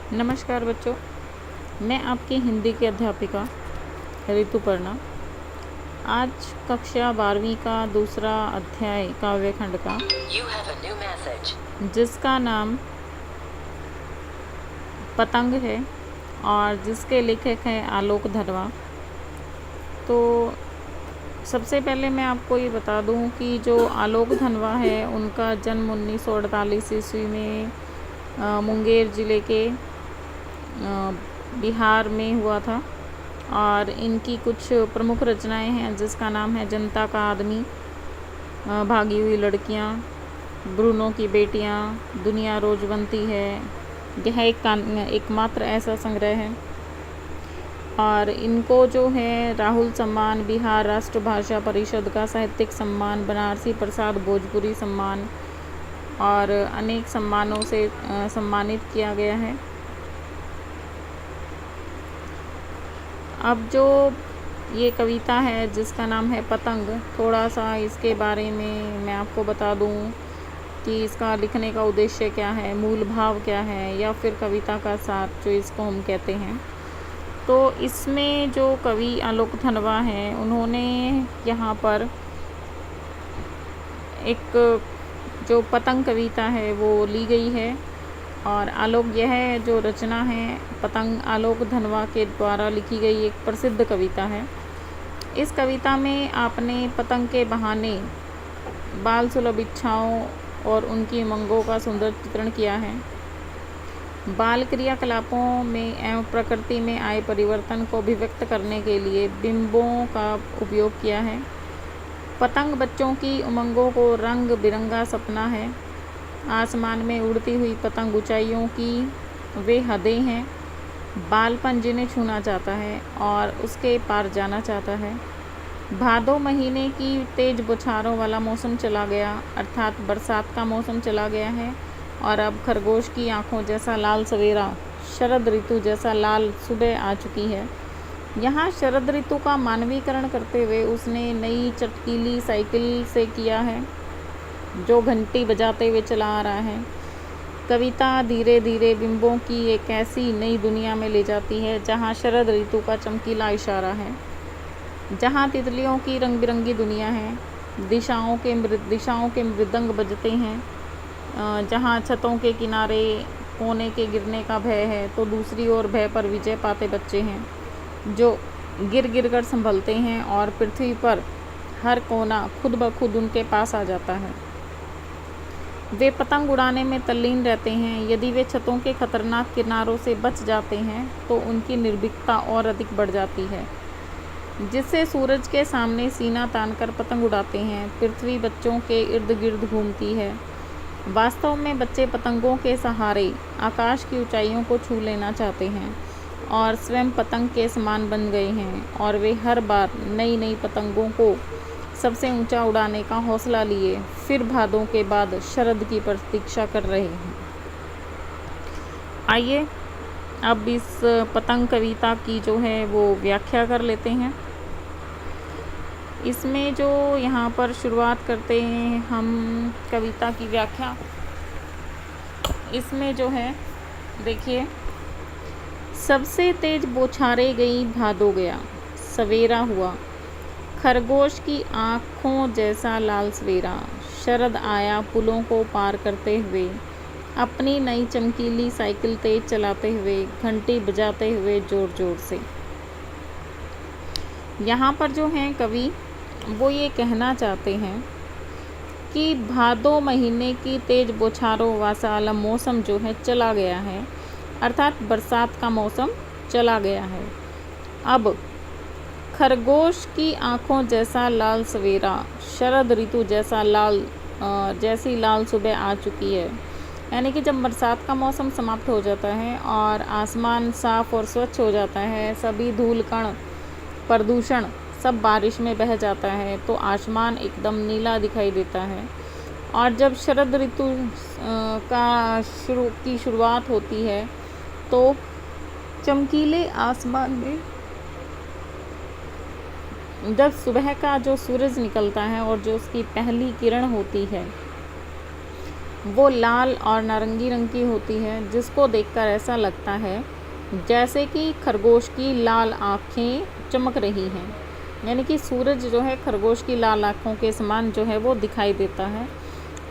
नमस्कार बच्चों, मैं आपकी हिंदी की अध्यापिका ऋतुपर्णा। आज कक्षा 12वीं का दूसरा अध्याय काव्यखंड का, जिसका नाम पतंग है और जिसके लेखक हैं आलोक धनवा। तो सबसे पहले मैं आपको ये बता दूं कि जो आलोक धनवा है उनका जन्म 1948 ईस्वी में मुंगेर ज़िले के बिहार में हुआ था और इनकी कुछ प्रमुख रचनाएं हैं, जिसका नाम है जनता का आदमी, भागी हुई लड़कियां, ब्रूनो की बेटियां, दुनिया रोज बनती है। यह एकमात्र ऐसा संग्रह है और इनको जो है राहुल सम्मान, बिहार राष्ट्रभाषा परिषद का साहित्यिक सम्मान, बनारसी प्रसाद भोजपुरी सम्मान और अनेक सम्मानों से सम्मानित किया गया है। अब जो ये कविता है जिसका नाम है पतंग, थोड़ा सा इसके बारे में मैं आपको बता दूं कि इसका लिखने का उद्देश्य क्या है, मूल भाव क्या है, या फिर कविता का सार जो इसको हम कहते हैं। तो इसमें जो कवि आलोक धनवा हैं उन्होंने यहाँ पर एक जो पतंग कविता है वो ली गई है और यह जो रचना है पतंग आलोक धनवा के द्वारा लिखी गई एक प्रसिद्ध कविता है। इस कविता में आपने पतंग के बहाने बाल सुलभ इच्छाओं और उनकी उमंगों का सुंदर चित्रण किया है। बाल क्रियाकलापों में एवं प्रकृति में आए परिवर्तन को अभिव्यक्त करने के लिए बिंबों का उपयोग किया है। पतंग बच्चों की उमंगों को रंग बिरंगा सपना है। आसमान में उड़ती हुई पतंग ऊंचाइयों की वे हदें हैं। बालपन जिन्हें छूना चाहता है और उसके पार जाना चाहता है। भादो महीने की तेज बौछारों वाला मौसम चला गया, अर्थात बरसात का मौसम चला गया है और अब खरगोश की आंखों जैसा लाल सवेरा, शरद ऋतु जैसा लाल सुबह आ चुकी है। यहाँ शरद ऋतु का मानवीकरण करते हुए उसने नई चटकीली साइकिल से किया है जो घंटी बजाते हुए चला आ रहा है। कविता धीरे धीरे बिंबों की एक ऐसी नई दुनिया में ले जाती है जहाँ शरद ऋतु का चमकीला इशारा है, जहाँ तितलियों की रंग बिरंगी दुनिया है, दिशाओं के मृदंग बजते हैं, जहाँ छतों के किनारे कोने के गिरने का भय है तो दूसरी ओर भय पर विजय पाते बच्चे हैं जो गिर गिर कर संभलते हैं और पृथ्वी पर हर कोना खुद ब खुद उनके पास आ जाता है। वे पतंग उड़ाने में तल्लीन रहते हैं। यदि वे छतों के खतरनाक किनारों से बच जाते हैं तो उनकी निर्भीकता और अधिक बढ़ जाती है, जिससे सूरज के सामने सीना तानकर पतंग उड़ाते हैं। पृथ्वी बच्चों के इर्द गिर्द घूमती है। वास्तव में बच्चे पतंगों के सहारे आकाश की ऊंचाइयों को छू लेना चाहते हैं और स्वयं पतंग के समान बन गए हैं और वे हर बार नई नई पतंगों को सबसे ऊंचा उड़ाने का हौसला लिए फिर भादों के बाद शरद की प्रतीक्षा कर रहे हैं। आइए अब इस पतंग कविता की जो है वो व्याख्या कर लेते हैं। इसमें जो यहाँ पर शुरुआत करते हैं हम कविता की व्याख्या, इसमें जो है देखिए, सबसे तेज बौछारे गई भादो गया, सवेरा हुआ, खरगोश की आँखों जैसा लाल सवेरा, शरद आया पुलों को पार करते हुए, अपनी नई चमकीली साइकिल तेज चलाते हुए, घंटी बजाते हुए जोर जोर से। यहाँ पर जो हैं कवि वो ये कहना चाहते हैं कि भादो महीने की तेज बौछारों वाला मौसम जो है चला गया है, अर्थात बरसात का मौसम चला गया है। अब खरगोश की आँखों जैसा लाल सवेरा, शरद ऋतु जैसा जैसी लाल सुबह आ चुकी है। यानी कि जब बरसात का मौसम समाप्त हो जाता है और आसमान साफ और स्वच्छ हो जाता है, सभी धूल कण प्रदूषण सब बारिश में बह जाता है तो आसमान एकदम नीला दिखाई देता है। और जब शरद ऋतु की शुरुआत होती है तो चमकीले आसमान में जब सुबह का जो सूरज निकलता है और जो उसकी पहली किरण होती है वो लाल और नारंगी रंग की होती है, जिसको देखकर ऐसा लगता है जैसे कि खरगोश की लाल आँखें चमक रही हैं। यानी कि सूरज जो है खरगोश की लाल आँखों के समान जो है वो दिखाई देता है।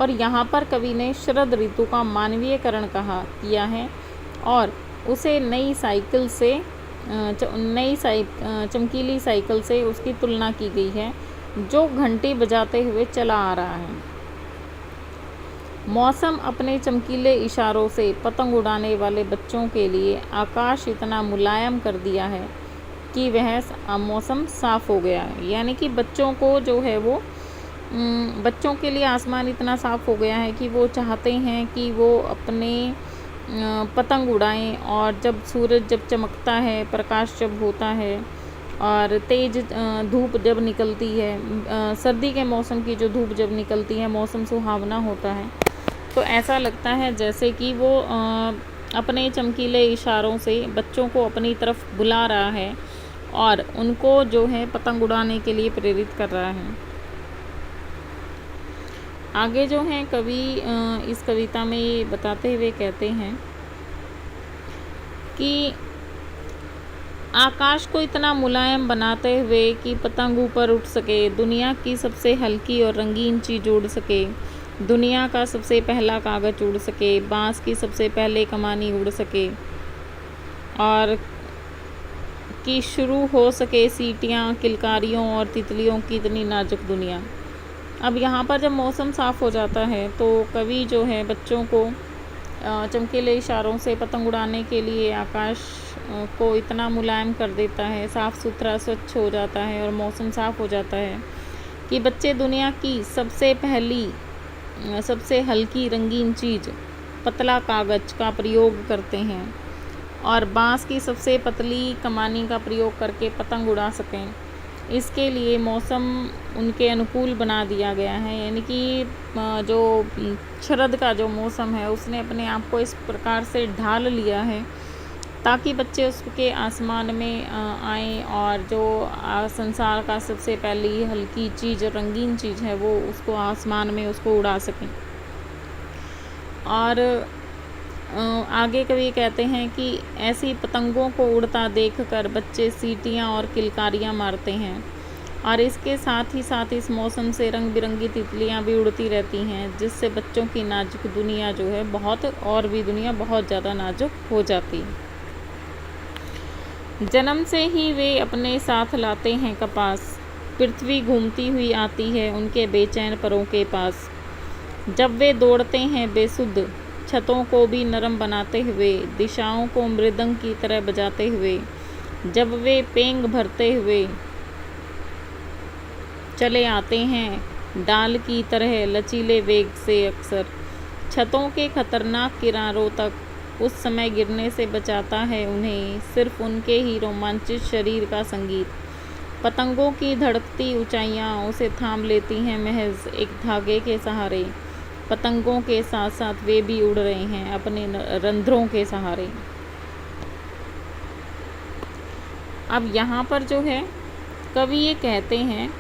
और यहाँ पर कवि ने शरद ऋतु का मानवीयकरण किया है और उसे चमकीली साइकिल से उसकी तुलना की गई है, जो घंटी बजाते हुए चला आ रहा है। मौसम अपने चमकीले इशारों से पतंग उड़ाने वाले बच्चों के लिए आकाश इतना मुलायम कर दिया है कि वह मौसम साफ़ हो गया है। यानी कि बच्चों को जो है वो बच्चों के लिए आसमान इतना साफ़ हो गया है कि वो चाहते हैं कि वो अपने पतंग उड़ाएं। और जब सूरज जब चमकता है, प्रकाश जब होता है और तेज़ धूप जब निकलती है, सर्दी के मौसम की जो धूप जब निकलती है, मौसम सुहावना होता है, तो ऐसा लगता है जैसे कि वो अपने चमकीले इशारों से बच्चों को अपनी तरफ बुला रहा है और उनको जो है पतंग उड़ाने के लिए प्रेरित कर रहा है। आगे जो है कवि इस कविता में ये बताते हुए कहते हैं कि आकाश को इतना मुलायम बनाते हुए कि पतंग ऊपर उठ सके, दुनिया की सबसे हल्की और रंगीन चीज़ उड़ सके, दुनिया का सबसे पहला कागज़ उड़ सके, बांस की सबसे पहले कमानी उड़ सके और कि शुरू हो सके सीटियाँ, किलकारियों और तितलियों की इतनी नाजुक दुनिया। अब यहाँ पर जब मौसम साफ़ हो जाता है तो कवि जो है बच्चों को चमकीले इशारों से पतंग उड़ाने के लिए आकाश को इतना मुलायम कर देता है, साफ़ सुथरा स्वच्छ हो जाता है और मौसम साफ़ हो जाता है कि बच्चे दुनिया की सबसे हल्की रंगीन चीज़ पतला कागज़ का प्रयोग करते हैं और बांस की सबसे पतली कमानी का प्रयोग करके पतंग उड़ा सकें। इसके लिए मौसम उनके अनुकूल बना दिया गया है। यानी कि जो शरद का जो मौसम है उसने अपने आप को इस प्रकार से ढाल लिया है ताकि बच्चे उसके आसमान में आएँ और जो संसार का सबसे पहली हल्की चीज़, रंगीन चीज़ है, वो उसको आसमान में उसको उड़ा सकें। और आगे कवि कहते हैं कि ऐसी पतंगों को उड़ता देखकर बच्चे सीटियाँ और किलकारियाँ मारते हैं और इसके साथ ही इस मौसम से रंग बिरंगी तितलियाँ भी उड़ती रहती हैं, जिससे बच्चों की नाजुक दुनिया जो है दुनिया बहुत ज़्यादा नाजुक हो जाती है। जन्म से ही वे अपने साथ लाते हैं कपास, पृथ्वी घूमती हुई आती है उनके बेचैन परों के पास। जब वे दौड़ते हैं बेसुध, छतों को भी नरम बनाते हुए, दिशाओं को मृदंग की तरह बजाते हुए, जब वे पेंग भरते हुए चले आते हैं डाल की तरह लचीले वेग से, अक्सर छतों के खतरनाक किनारों तक उस समय गिरने से बचाता है उन्हें सिर्फ उनके ही रोमांचित शरीर का संगीत। पतंगों की धड़कती ऊंचाइयां उसे थाम लेती हैं महज एक धागे के सहारे। पतंगों के साथ साथ वे भी उड़ रहे हैं अपने रंध्रों के सहारे। अब यहाँ पर जो है कवि ये कहते हैं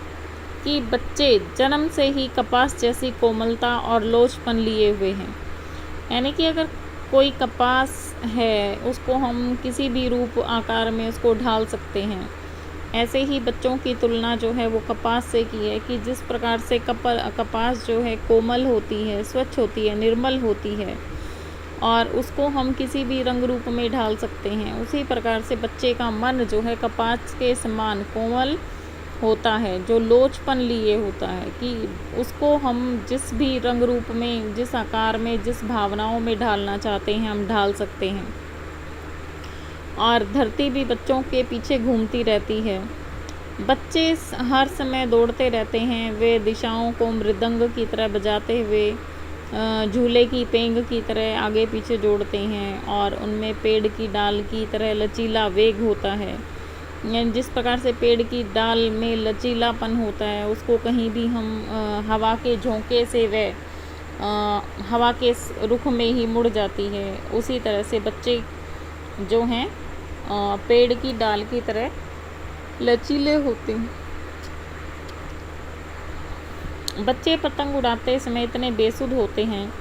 कि बच्चे जन्म से ही कपास जैसी कोमलता और लोचपन लिए हुए हैं। यानी कि अगर कोई कपास है उसको हम किसी भी रूप आकार में उसको ढाल सकते हैं, ऐसे ही बच्चों की तुलना जो है वो कपास से की है कि जिस प्रकार से कपास जो है कोमल होती है, स्वच्छ होती है, निर्मल होती है और उसको हम किसी भी रंग रूप में ढाल सकते हैं, उसी प्रकार से बच्चे का मन जो है कपास के समान कोमल होता है, जो लोचपन लिए होता है कि उसको हम जिस भी रंग रूप में, जिस आकार में, जिस भावनाओं में ढालना चाहते हैं हम ढाल सकते हैं। और धरती भी बच्चों के पीछे घूमती रहती है। बच्चे हर समय दौड़ते रहते हैं, वे दिशाओं को मृदंग की तरह बजाते हुए झूले की पेंग की तरह आगे पीछे जोड़ते हैं और उनमें पेड़ की डाल की तरह लचीला वेग होता है। जिस प्रकार से पेड़ की डाल में लचीलापन होता है, उसको कहीं भी हम हवा के झोंके से हवा के रुख में ही मुड़ जाती है, उसी तरह से बच्चे जो हैं पेड़ की डाल की तरह लचीले होते हैं। बच्चे पतंग उड़ाते समय इतने बेसुध होते हैं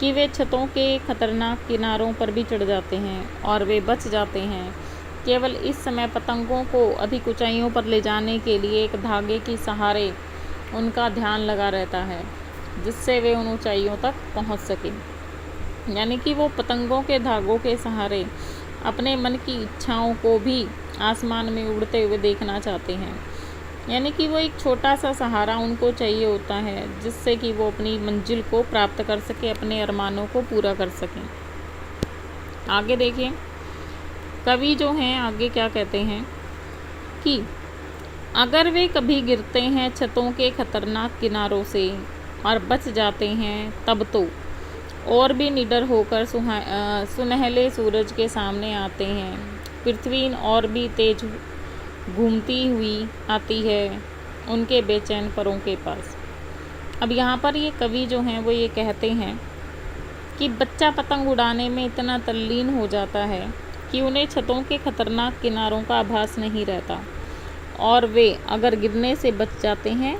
कि वे छतों के खतरनाक किनारों पर भी चढ़ जाते हैं और वे बच जाते हैं। केवल इस समय पतंगों को अधिक ऊंचाइयों पर ले जाने के लिए एक धागे के सहारे उनका ध्यान लगा रहता है, जिससे वे उन ऊंचाइयों तक पहुंच सकें। यानी कि वो पतंगों के धागों के सहारे अपने मन की इच्छाओं को भी आसमान में उड़ते हुए देखना चाहते हैं। यानी कि वो एक छोटा सा सहारा उनको चाहिए होता है, जिससे कि वो अपनी मंजिल को प्राप्त कर सके, अपने अरमानों को पूरा कर सकें। आगे देखिए, कवि जो हैं आगे क्या कहते हैं कि अगर वे कभी गिरते हैं छतों के खतरनाक किनारों से और बच जाते हैं, तब तो और भी निडर होकर सुनहले सूरज के सामने आते हैं। पृथ्वी और भी तेज घूमती हुई आती है उनके बेचैन परों के पास। अब यहाँ पर ये कवि जो हैं वो ये कहते हैं कि बच्चा पतंग उड़ाने में इतना तल्लीन हो जाता है कि उन्हें छतों के खतरनाक किनारों का आभास नहीं रहता, और वे अगर गिरने से बच जाते हैं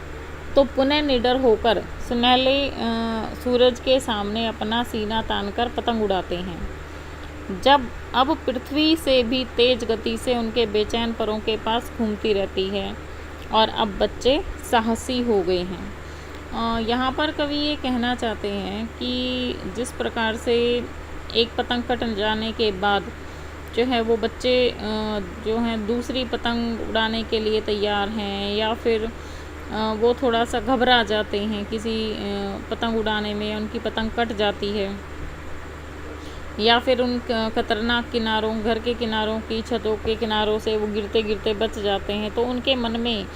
तो पुनः निडर होकर सुनहले सूरज के सामने अपना सीना तानकर पतंग उड़ाते हैं। जब अब पृथ्वी से भी तेज गति से उनके बेचैन परों के पास घूमती रहती है और अब बच्चे साहसी हो गए हैं। यहाँ पर कवि ये कहना चाहते हैं कि जिस प्रकार से एक पतंग कट जाने के बाद जो है वो बच्चे जो हैं दूसरी पतंग उड़ाने के लिए तैयार हैं, या फिर वो थोड़ा सा घबरा जाते हैं किसी पतंग उड़ाने में, उनकी पतंग कट जाती है, या फिर उन खतरनाक किनारों, घर के किनारों की छतों के किनारों से वो गिरते गिरते बच जाते हैं, तो उनके मन में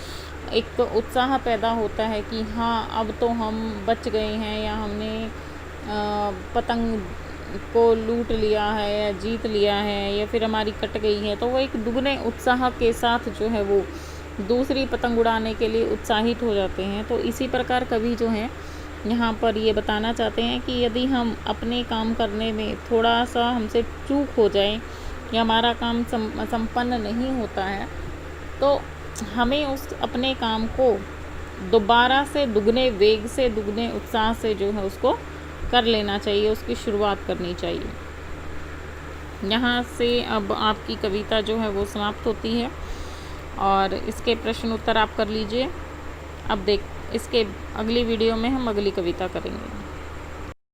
एक उत्साह पैदा होता है कि हाँ, अब तो हम बच गए हैं, या हमने पतंग को लूट लिया है या जीत लिया है, या फिर हमारी कट गई है। तो वो एक दुगने उत्साह के साथ जो है वो दूसरी पतंग उड़ाने के लिए उत्साहित हो जाते हैं। तो इसी प्रकार कवि जो हैं यहाँ पर ये बताना चाहते हैं कि यदि हम अपने काम करने में थोड़ा सा हमसे चूक हो जाए या हमारा काम संपन्न नहीं होता है, तो हमें उस अपने काम को दोबारा से दुगने वेग से, दुगने उत्साह से जो है उसको कर लेना चाहिए, उसकी शुरुआत करनी चाहिए। यहाँ से अब आपकी कविता जो है वो समाप्त होती है और इसके प्रश्न उत्तर आप कर लीजिए। अब इसके अगली वीडियो में हम अगली कविता करेंगे।